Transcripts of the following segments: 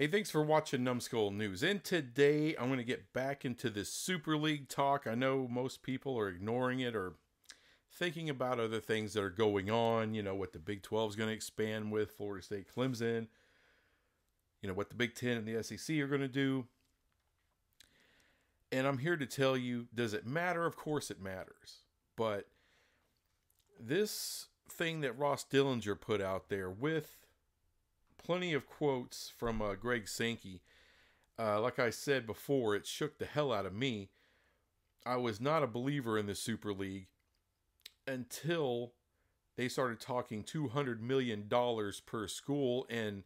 Hey, thanks for watching Numbskull News. And today I'm going to get back into this Super League talk. I know most people are ignoring it or thinking about other things that are going on. You know, what the Big 12 is going to expand with, Florida State, Clemson. You know, what the Big 10 and the SEC are going to do. And I'm here to tell you, does it matter? Of course it matters. But this thing that Ross Dillinger put out there with plenty of quotes from Greg Sankey. Like I said before, it shook the hell out of me. I was not a believer in the Super League until they started talking $200 million per school. And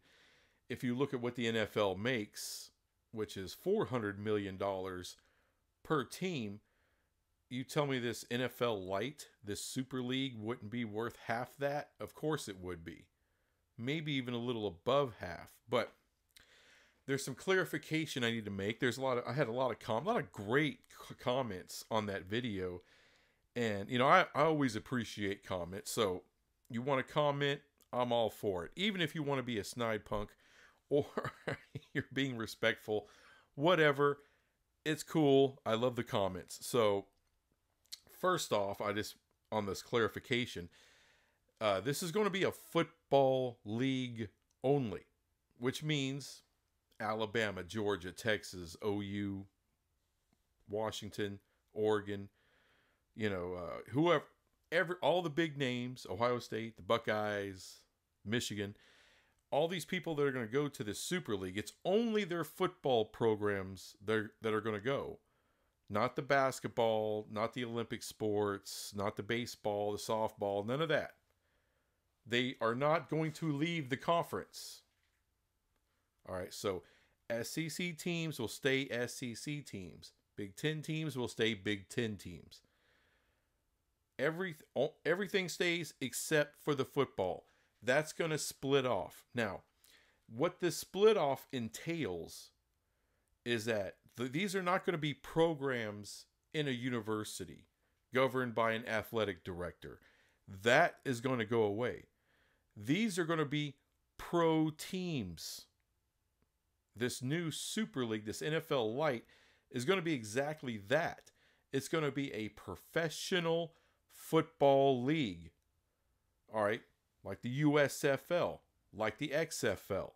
if you look at what the NFL makes, which is $400 million per team, you tell me this NFL Light, this Super League, wouldn't be worth half that? Of course it would be. Maybe even a little above half, but there's some clarification I need to make. I had a lot of great comments on that video, and you know I always appreciate comments. So you want to comment, I'm all for it. Even if you want to be a snide punk, or you're being respectful, whatever, it's cool. I love the comments. So first off, on this clarification. This is going to be a football league only, which means Alabama, Georgia, Texas, OU, Washington, Oregon, whoever, all the big names, Ohio State, the Buckeyes, Michigan, all these people that are going to go to this Super League, it's only their football programs that are going to go. Not the basketball, not the Olympic sports, not the baseball, the softball, none of that. They are not going to leave the conference. All right, so SEC teams will stay SEC teams. Big Ten teams will stay Big Ten teams. Everything stays except for the football. That's going to split off. Now, what this split off entails is that these are not going to be programs in a university governed by an athletic director. That is going to go away. These are going to be pro teams. This new Super League, this NFL Light, is going to be exactly that. It's going to be a professional football league. All right, like the USFL, like the XFL.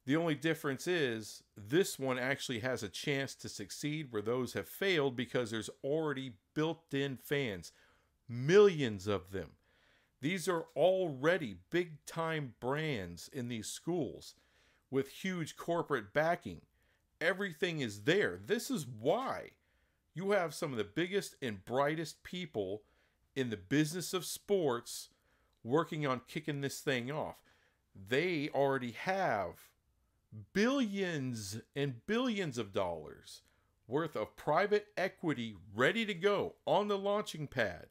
The only difference is this one actually has a chance to succeed where those have failed because there's already built-in fans, millions of them. These are already big-time brands in these schools with huge corporate backing. Everything is there. This is why you have some of the biggest and brightest people in the business of sports working on kicking this thing off. They already have billions and billions of dollars worth of private equity ready to go on the launching pad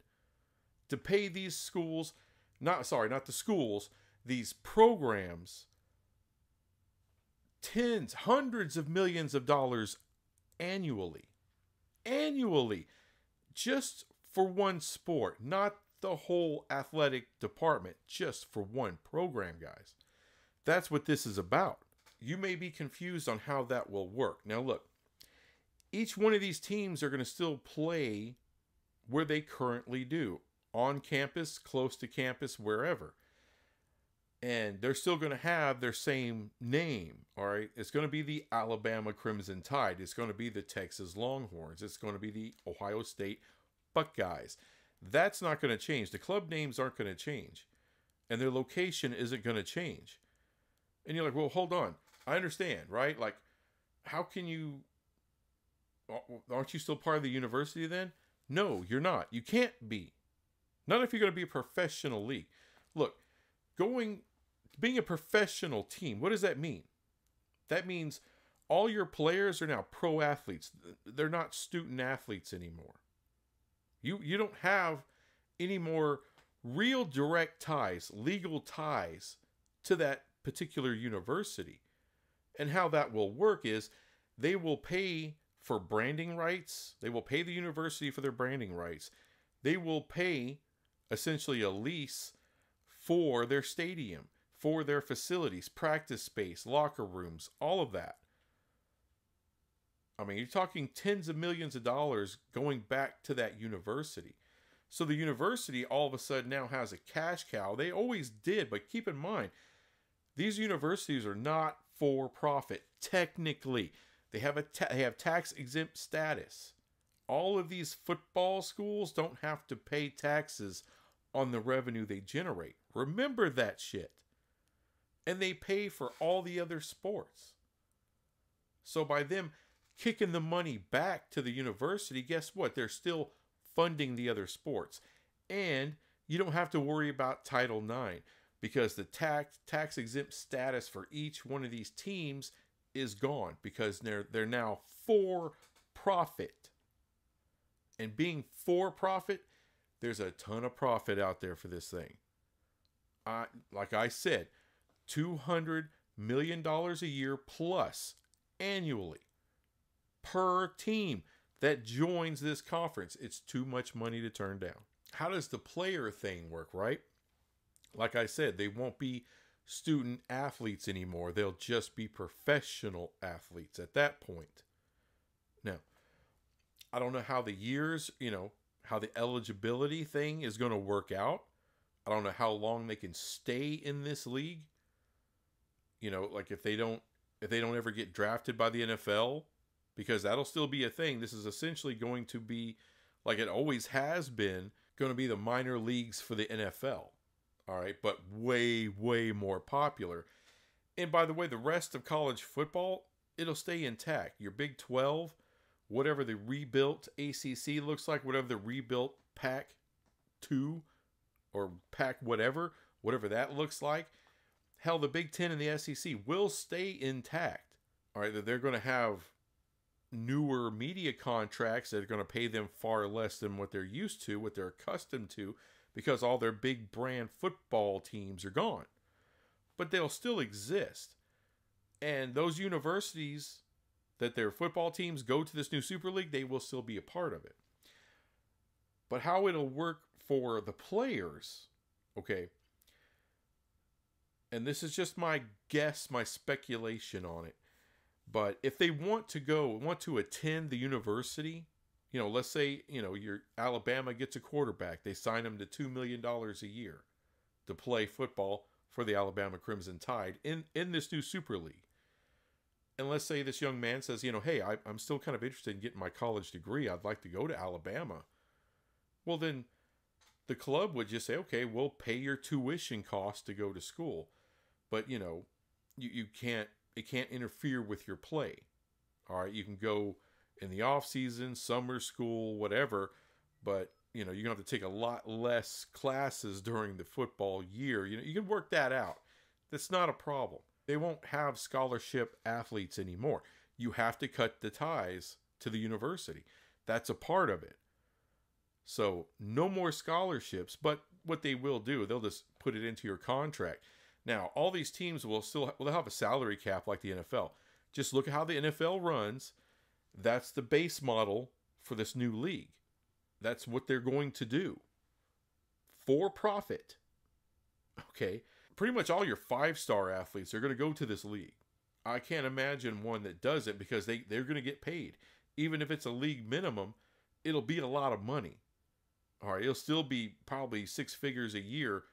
to pay these schools, not the schools, these programs, hundreds of millions of dollars annually, just for one sport, not the whole athletic department, just for one program, guys. That's what this is about. You may be confused on how that will work. Now look, each one of these teams are going to still play where they currently do. On campus, close to campus, wherever. And they're still going to have their same name, all right? It's going to be the Alabama Crimson Tide. It's going to be the Texas Longhorns. It's going to be the Ohio State Buckeyes. That's not going to change. The club names aren't going to change. And their location isn't going to change. And you're like, well, hold on. I understand, right? Like, how can you... Aren't you still part of the university then? No, you're not. You can't be. Not if you're going to be a professional league. Look, being a professional team, what does that mean? That means all your players are now pro athletes. They're not student athletes anymore. You don't have any more real direct ties, legal ties to that particular university. And how that will work is they will pay for branding rights. They will pay the university for their branding rights. They will pay essentially a lease for their stadium, for their facilities, practice space, locker rooms, all of that. I mean, you're talking tens of millions of dollars going back to that university. So the university all of a sudden now has a cash cow. They always did, but keep in mind, these universities are not for profit. Technically, they have tax exempt status. All of these football schools don't have to pay taxes on the revenue they generate. Remember that shit. And they pay for all the other sports. So by them kicking the money back to the university, guess what? They're still funding the other sports. And you don't have to worry about Title IX because the tax exempt status for each one of these teams is gone because they're now for profit. And being for profit, there's a ton of profit out there for this thing. Like I said, $200 million a year plus annually per team that joins this conference. It's too much money to turn down. How does the player thing work, right? Like I said, they won't be student athletes anymore. They'll just be professional athletes at that point. Now, I don't know how the years, how the eligibility thing is going to work out. I don't know how long they can stay in this league. Like if they don't ever get drafted by the NFL, because that'll still be a thing. This is essentially going to be, like it always has been, going to be the minor leagues for the NFL. All right, but way, way more popular. And by the way, the rest of college football, it'll stay intact. Your Big 12, whatever the rebuilt ACC looks like, whatever the rebuilt Pac-2 or Pac whatever that looks like. Hell, the Big 10 and the SEC will stay intact. All right, they're going to have newer media contracts that are going to pay them far less than what they're used to, what they're accustomed to, because all their big brand football teams are gone. But they'll still exist. And those universities that their football teams go to this new Super League, they will still be a part of it. But how it'll work for the players, okay, and this is just my guess, my speculation on it, but if they want to attend the university, let's say, your Alabama gets a quarterback, they sign him to $2 million a year to play football for the Alabama Crimson Tide in this new Super League. And let's say this young man says, hey, I'm still kind of interested in getting my college degree. I'd like to go to Alabama. Well, then the club would just say, okay, we'll pay your tuition costs to go to school. But, you can't, it can't interfere with your play. All right, you can go in the off season, summer school, whatever, but you're going to have to take a lot less classes during the football year. You can work that out. That's not a problem. They won't have scholarship athletes anymore. You have to cut the ties to the university. That's a part of it. So no more scholarships, but what they will do, they'll just put it into your contract. Now, all these teams will they'll have a salary cap like the NFL. Just look at how the NFL runs. That's the base model for this new league. That's what they're going to do. For profit. Okay. Pretty much all your 5-star athletes are going to go to this league. I can't imagine one that doesn't, because they're going to get paid. Even if it's a league minimum, it'll be a lot of money. All right. It'll still be probably 6 figures a year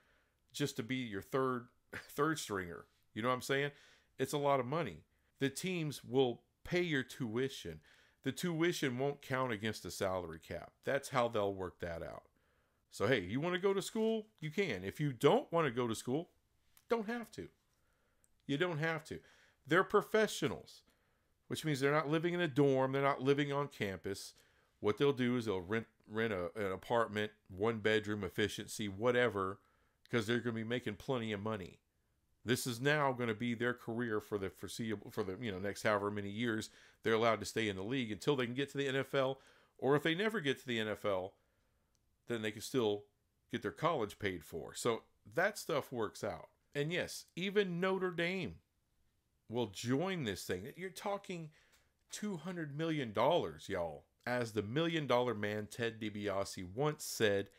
just to be your third stringer. You know what I'm saying? It's a lot of money. The teams will pay your tuition. The tuition won't count against the salary cap. That's how they'll work that out. So, hey, you want to go to school? You can. If you don't want to go to school, don't have to. You don't have to. They're professionals, which means they're not living in a dorm. They're not living on campus. What they'll do is they'll rent an apartment, 1-bedroom, efficiency, whatever, because they're going to be making plenty of money. This is now going to be their career for the foreseeable, for the next however many years they're allowed to stay in the league until they can get to the NFL. Or if they never get to the NFL, then they can still get their college paid for. So that stuff works out. And yes, even Notre Dame will join this thing. You're talking $200 million, y'all. As the $1 million man Ted DiBiase once said,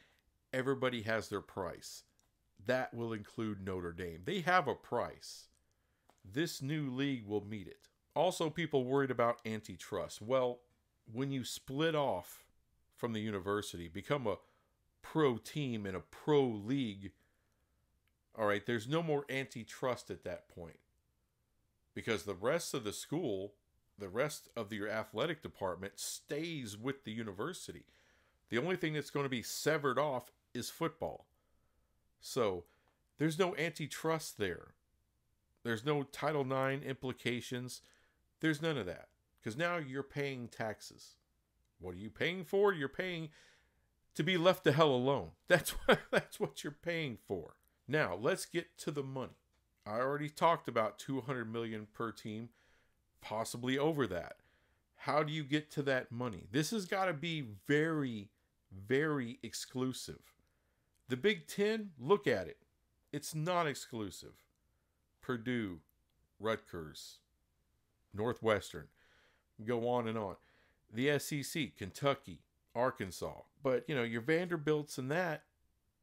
everybody has their price. that will include Notre Dame. They have a price. This new league will meet it. Also, people worried about antitrust. Well, when you split off from the university, become a pro team in a pro league, all right, there's no more antitrust at that point. Because the rest of the school, the rest of your athletic department stays with the university. The only thing that's going to be severed off is football. So there's no antitrust there. There's no Title IX implications. There's none of that. Because now you're paying taxes. What are you paying for? You're paying to be left the hell alone. That's what you're paying for. Now, let's get to the money. I already talked about $200 million per team, possibly over that. How do you get to that money? This has got to be very, very exclusive. The Big Ten, look at it. It's not exclusive. Purdue, Rutgers, Northwestern, go on and on. The SEC, Kentucky, Arkansas. But, your Vanderbilts and that,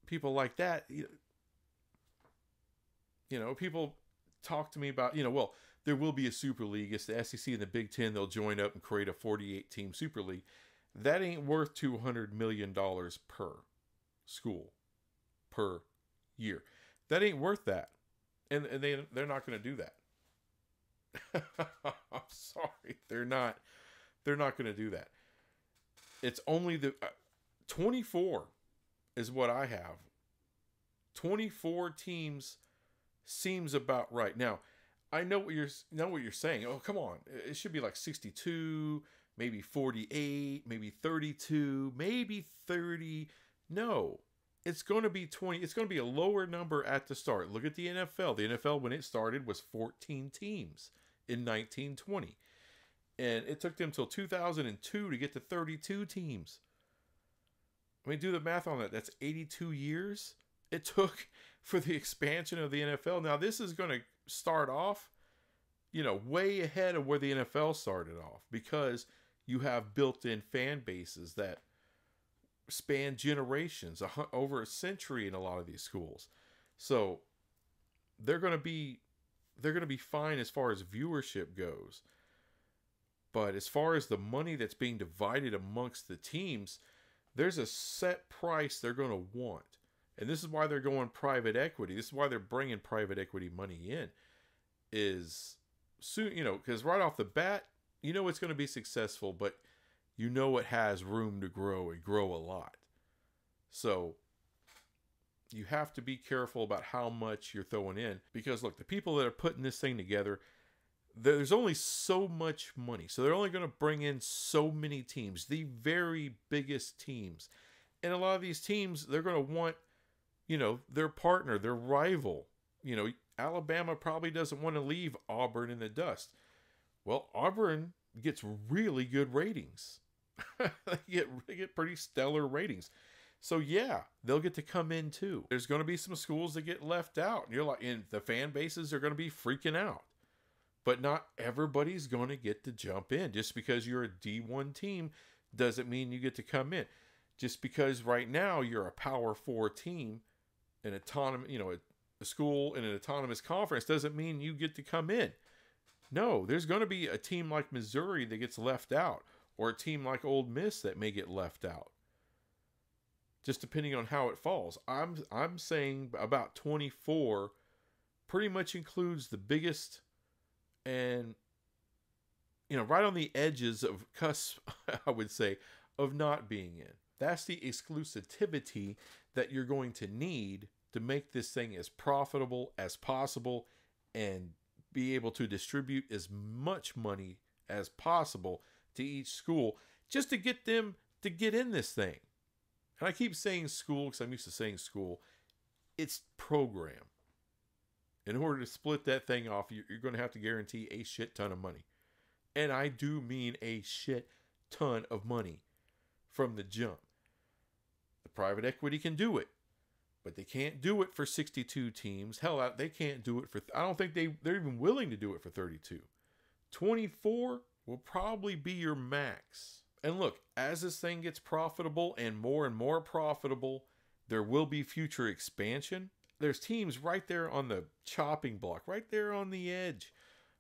people like that, people talk to me about, well, there will be a Super League. It's the SEC and the Big Ten. They'll join up and create a 48-team Super League. That ain't worth $200 million per school, per year. That ain't worth that. And they're not going to do that. I'm sorry. They're not going to do that. It's only the 24 is what I have. 24 teams seems about right. Now, I know what you're saying. Oh, come on. It should be like 62, maybe 48, maybe 32, maybe 30. No. It's going to be 20. It's going to be a lower number at the start. Look at the NFL. The NFL, when it started, was 14 teams in 1920. And it took them till 2002 to get to 32 teams. I mean, do the math on that. That's 82 years it took for the expansion of the NFL. Now, this is going to start off, way ahead of where the NFL started off, because you have built-in fan bases that span generations, over a century in a lot of these schools. So they're going to be fine as far as viewership goes. But as far as the money that's being divided amongst the teams, there's a set price they're going to want. And this is why they're going private equity. This is why they're bringing private equity money in. Is soon, because right off the bat, it's going to be successful, but it has room to grow and grow a lot. So you have to be careful about how much you're throwing in, because look, the people that are putting this thing together, there's only so much money. So they're only going to bring in so many teams, the very biggest teams. And a lot of these teams, they're going to want, their partner, their rival. Alabama probably doesn't want to leave Auburn in the dust. Well, Auburn gets really good ratings. they get pretty stellar ratings. So yeah, they'll get to come in too. There's going to be some schools that get left out. And the fan bases are going to be freaking out. But not everybody's going to get to jump in. Just because you're a D1 team doesn't mean you get to come in. Just because right now you're a Power 4 team, an autonomous, a school in an autonomous conference, doesn't mean you get to come in. No, there's going to be a team like Missouri that gets left out, or a team like Ole Miss that may get left out. Just depending on how it falls. I'm saying about 24 pretty much includes the biggest and, right on the edges of cusp, I would say, of not being in. That's the exclusivity that you're going to need to make this thing as profitable as possible and be able to distribute as much money as possible to each school, just to get them to get in this thing. And I keep saying school because I'm used to saying school. It's program. In order to split that thing off, you're going to have to guarantee a shit ton of money. And I do mean a shit ton of money from the jump. The private equity can do it, but they can't do it for 62 teams. Hell, they can't do it for, I don't think they're even willing to do it for 32. 24 will probably be your max. And look, as this thing gets profitable and more profitable, there will be future expansion. there's teams right there on the chopping block, right there on the edge.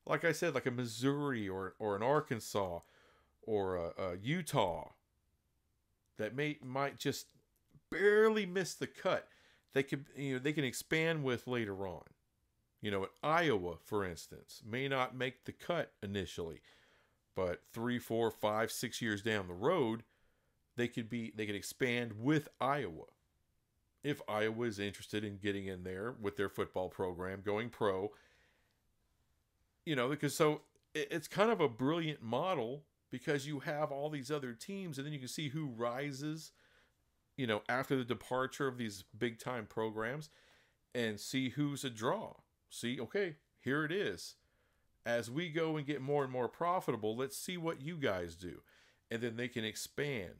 Like I said, like a Missouri or an Arkansas or a Utah that might just barely miss the cut. They can expand with later on. At Iowa, for instance, may not make the cut initially, but 3, 4, 5, 6 years down the road, they could expand with Iowa. If Iowa is interested in getting in there with their football program, going pro, because it's kind of a brilliant model because you have all these other teams and then you can see who rises, after the departure of these big time programs and see who's a draw. See, okay, here it is. As we go and get more and more profitable, let's see what you guys do. And then they can expand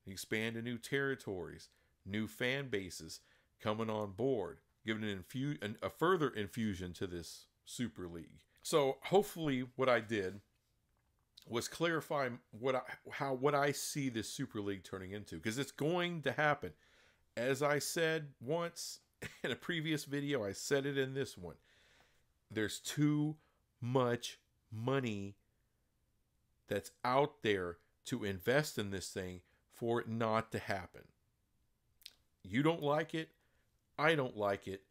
to new territories, new fan bases coming on board, giving a further infusion to this Super League. So hopefully what I did was clarify what I see this Super League turning into, because it's going to happen. As I said once in a previous video, I said it in this one. There's too much money that's out there to invest in this thing for it not to happen. You don't like it, I don't like it,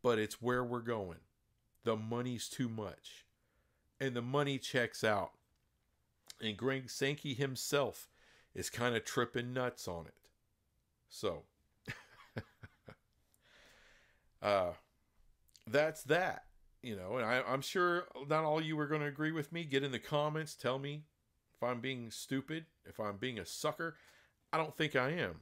but it's where we're going. The money's too much. And the money checks out. And Greg Sankey himself is kind of tripping nuts on it. So, that's that. And I'm sure not all you are going to agree with me. Get in the comments. Tell me if I'm being stupid, if I'm being a sucker. I don't think I am.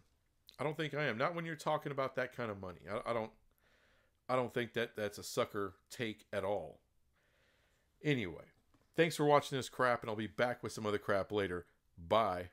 Not when you're talking about that kind of money. I don't think that's a sucker take at all. Anyway, thanks for watching this crap, and I'll be back with some other crap later. Bye.